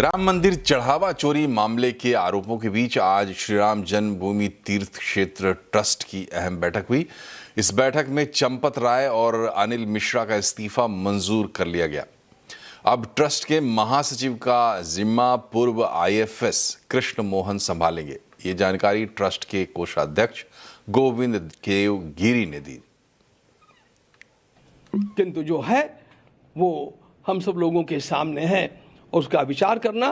राम मंदिर चढ़ावा चोरी मामले के आरोपों के बीच आज श्री राम जन्मभूमि तीर्थ क्षेत्र ट्रस्ट की अहम बैठक हुई। इस बैठक में चंपत राय और अनिल मिश्रा का इस्तीफा मंजूर कर लिया गया। अब ट्रस्ट के महासचिव का जिम्मा पूर्व आईएफएस कृष्ण मोहन संभालेंगे। ये जानकारी ट्रस्ट के कोषाध्यक्ष गोविंद देव गिरी ने दी। किंतु जो है वो हम सब लोगों के सामने है, उसका विचार करना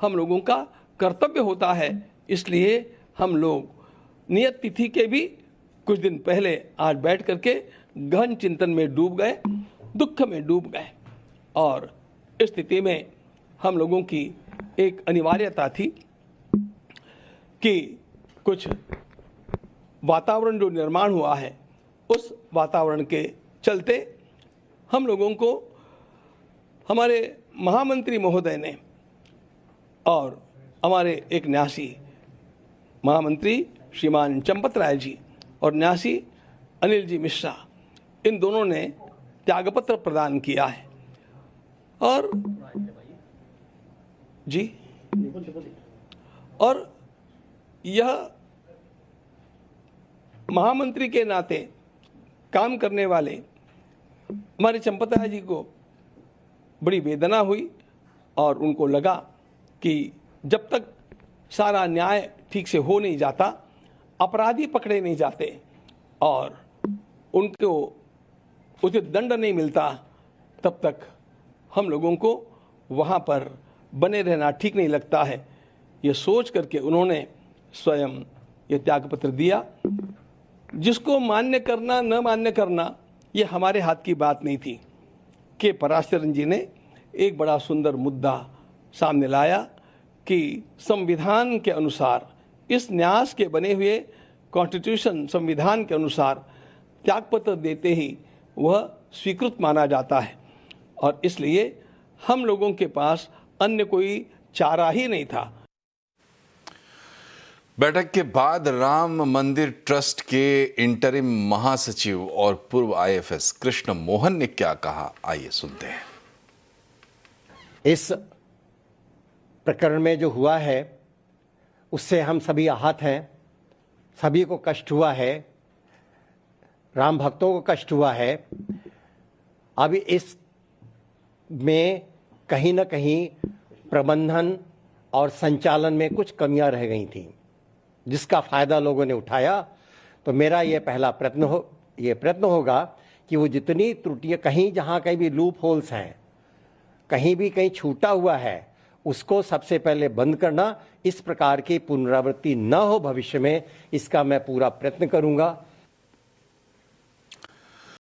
हम लोगों का कर्तव्य होता है। इसलिए हम लोग नियत तिथि के भी कुछ दिन पहले आज बैठ करके गहन चिंतन में डूब गए, दुख में डूब गए। और इस स्थिति में हम लोगों की एक अनिवार्यता थी कि कुछ वातावरण जो निर्माण हुआ है उस वातावरण के चलते हम लोगों को हमारे महामंत्री महोदय ने और हमारे एक न्यासी महामंत्री श्रीमान चंपत राय जी और न्यासी अनिल जी मिश्रा, इन दोनों ने त्यागपत्र प्रदान किया है। और जी और यह महामंत्री के नाते काम करने वाले हमारे चंपत राय जी को बड़ी वेदना हुई और उनको लगा कि जब तक सारा न्याय ठीक से हो नहीं जाता, अपराधी पकड़े नहीं जाते और उनको उचित दंड नहीं मिलता, तब तक हम लोगों को वहाँ पर बने रहना ठीक नहीं लगता है। ये सोच करके उन्होंने स्वयं ये त्यागपत्र दिया। जिसको मान्य करना न मान्य करना ये हमारे हाथ की बात नहीं थी। के पराशरन जी ने एक बड़ा सुंदर मुद्दा सामने लाया कि संविधान के अनुसार, इस न्यास के बने हुए कॉन्स्टिट्यूशन संविधान के अनुसार त्यागपत्र देते ही वह स्वीकृत माना जाता है और इसलिए हम लोगों के पास अन्य कोई चारा ही नहीं था। बैठक के बाद राम मंदिर ट्रस्ट के इंटरिम महासचिव और पूर्व आईएफएस कृष्ण मोहन ने क्या कहा, आइए सुनते हैं। इस प्रकरण में जो हुआ है उससे हम सभी आहत हैं, सभी को कष्ट हुआ है, राम भक्तों को कष्ट हुआ है। अब इस में कहीं न कहीं प्रबंधन और संचालन में कुछ कमियां रह गई थी, जिसका फायदा लोगों ने उठाया। तो मेरा ये पहला प्रयत्न होगा कि वो जितनी त्रुटियां कहीं जहां कहीं भी लूप होल्स हैं, कहीं छूटा हुआ है, उसको सबसे पहले बंद करना, इस प्रकार की पुनरावृत्ति न हो भविष्य में, इसका मैं पूरा प्रयत्न करूंगा।